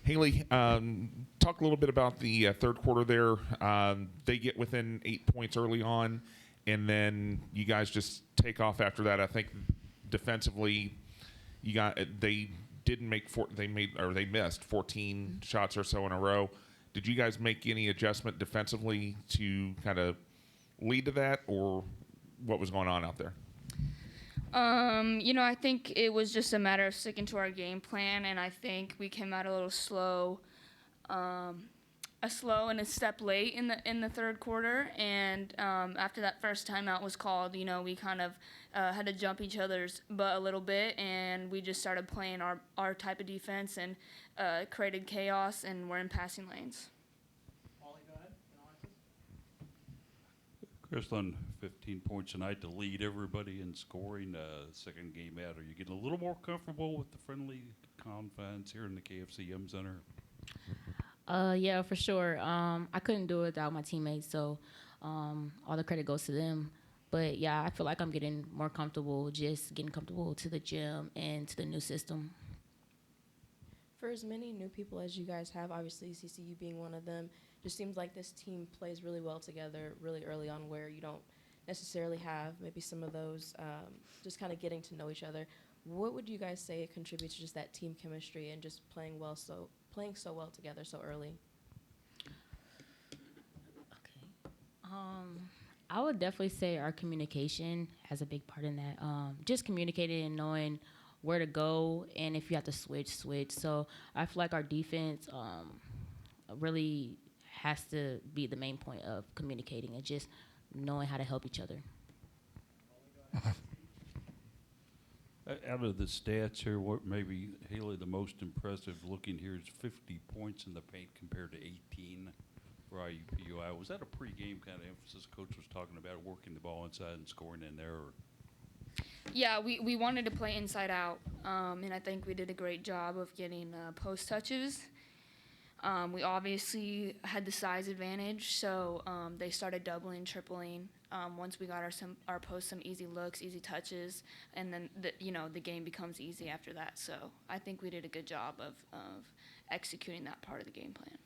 Hailey, talk a little bit about the third quarter there. They get within 8 points early on, and then you guys just take off after that. I think defensively, they didn't make they missed 14 shots or so in a row. Did you guys make any adjustment defensively to kind of lead to that, or what was going on out there? I think it was just a matter of sticking to our game plan, and I think we came out a little slow, and a step late in the third quarter. And after that first timeout was called, we kind of had to jump each other's butt a little bit, and we just started playing our type of defense and created chaos, and we're in passing lanes. Chrislyn, 15 points tonight to lead everybody in scoring. Second game out, are you getting a little more comfortable with the friendly confines here in the KFCM Center? Yeah, for sure. I couldn't do it without my teammates, so all the credit goes to them. But yeah, I feel like I'm getting more comfortable, just getting comfortable to the gym and to the new system. For as many new people as you guys have, obviously CCU being one of them, just seems like this team plays really well together really early on, where you don't necessarily have maybe some of those just kind of getting to know each other. What would you guys say contributes to just that team chemistry and just playing so well together so early? Okay. I would definitely say our communication has a big part in that. Just communicating and knowing where to go, and if you have to switch. So I feel like our defense really has to be the main point of communicating and just knowing how to help each other. Out of the stats here, what maybe, Hailey, the most impressive looking here is 50 points in the paint compared to 18 for IUPUI. Was that a pregame kind of emphasis Coach was talking about, working the ball inside and scoring in there? Or? Yeah, we wanted to play inside out, and I think we did a great job of getting post touches. We obviously had the size advantage, so they started doubling, tripling. Once we got our post some easy looks, easy touches, and then the game becomes easy after that. So I think we did a good job of executing that part of the game plan.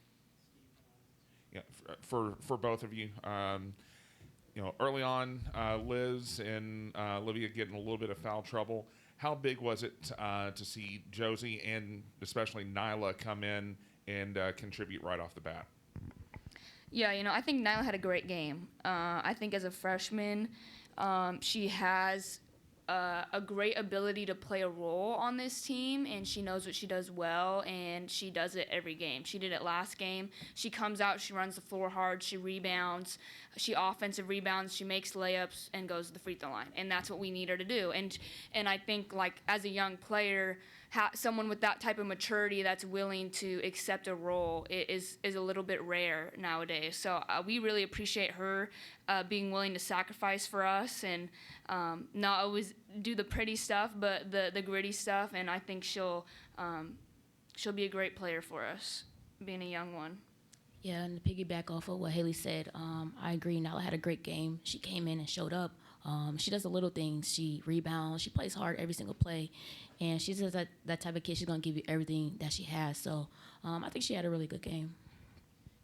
Yeah, for both of you. Early on, Liz and Olivia getting a little bit of foul trouble. How big was it to see Josie and especially Nyla come in and contribute right off the bat? Yeah, I think Nyla had a great game. I think as a freshman, she has a great ability to play a role on this team, and she knows what she does well, and she does it every game. She did it last game. She comes out, she runs the floor hard, she rebounds, she offensive rebounds, she makes layups, and goes to the free throw line, and that's what we need her to do. And I think, like, as a young player, someone with that type of maturity that's willing to accept a role is a little bit rare nowadays. So we really appreciate her being willing to sacrifice for us and not always do the pretty stuff, but the gritty stuff. And I think she'll be a great player for us, being a young one. Yeah, and to piggyback off of what Hailey said, I agree. Nyla had a great game. She came in and showed up. She does the little things. She rebounds. She plays hard every single play. And she's just that type of kid. She's going to give you everything that she has. So I think she had a really good game.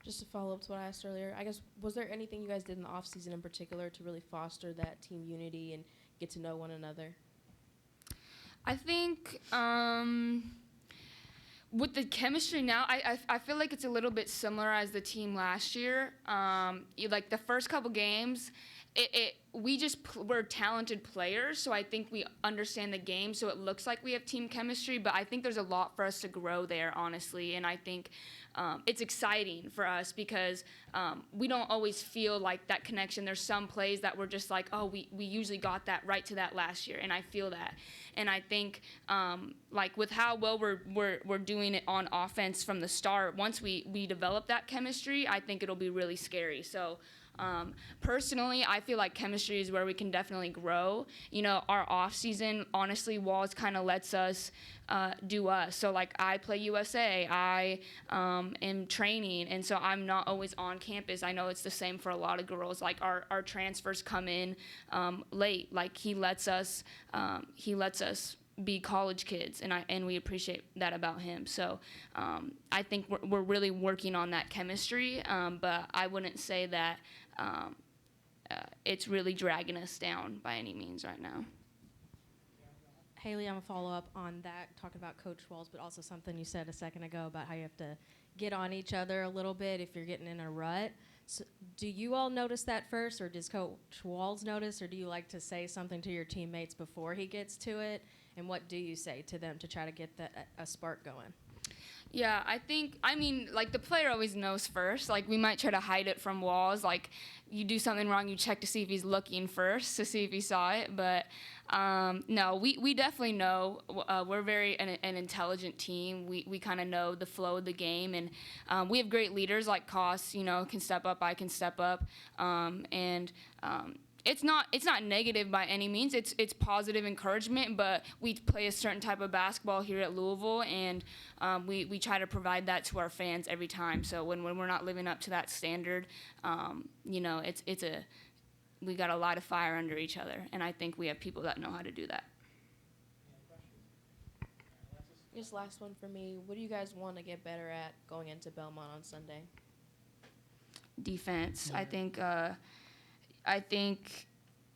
Just to follow up to what I asked earlier, I guess, was there anything you guys did in the offseason in particular to really foster that team unity and get to know one another? I think with the chemistry now, I feel like it's a little bit similar as the team last year. Like the first couple games, we're talented players, so I think we understand the game, so it looks like we have team chemistry, but I think there's a lot for us to grow there, honestly, and I think it's exciting for us because we don't always feel like that connection. There's some plays that we're just like, oh, we usually got that right to that last year, and I feel that. And I think like with how well we're doing it on offense from the start, once we develop that chemistry, I think it'll be really scary. So personally, I feel like chemistry is where we can definitely grow. Our off season, honestly, Walls kind of lets us do us. So like I play USA, I am training, and so I'm not always on campus. I know it's the same for a lot of girls. Like our transfers come in late. Like he lets us be college kids, and we appreciate that about him. So I think we're really working on that chemistry, but I wouldn't say that it's really dragging us down by any means right now. Hailey, I'm gonna follow up on that, talking about Coach Walls, but also something you said a second ago about how you have to get on each other a little bit if you're getting in a rut. So do you all notice that first, or does Coach Walls notice, or do you like to say something to your teammates before he gets to it? And what do you say to them to try to get a spark going? Yeah, like the player always knows first. Like we might try to hide it from Walls. Like you do something wrong, you check to see if he's looking first to see if he saw it. But no, we definitely know. We're an intelligent team. We kind of know the flow of the game, and we have great leaders like Koss. Can step up. I can step up, and. It's not negative by any means. It's positive encouragement, but we play a certain type of basketball here at Louisville, and we try to provide that to our fans every time. So when we're not living up to that standard, we got a lot of fire under each other, and I think we have people that know how to do that. Just last one for me. What do you guys want to get better at going into Belmont on Sunday? Defense. I think,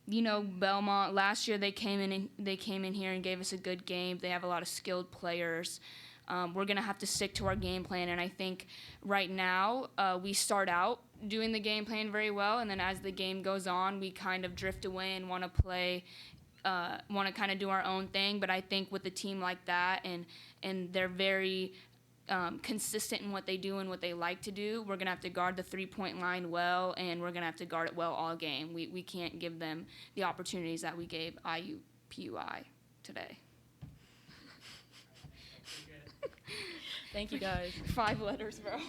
Belmont last year they came in here and gave us a good game. They have a lot of skilled players. We're gonna have to stick to our game plan, and I think right now we start out doing the game plan very well, and then as the game goes on, we kind of drift away and want to kind of do our own thing. But I think with a team like that, and they're very consistent in what they do and what they like to do, we're going to have to guard the three-point line well, and we're going to have to guard it well all game. We can't give them the opportunities that we gave IUPUI today. Thank you, guys. 5 letters, bro.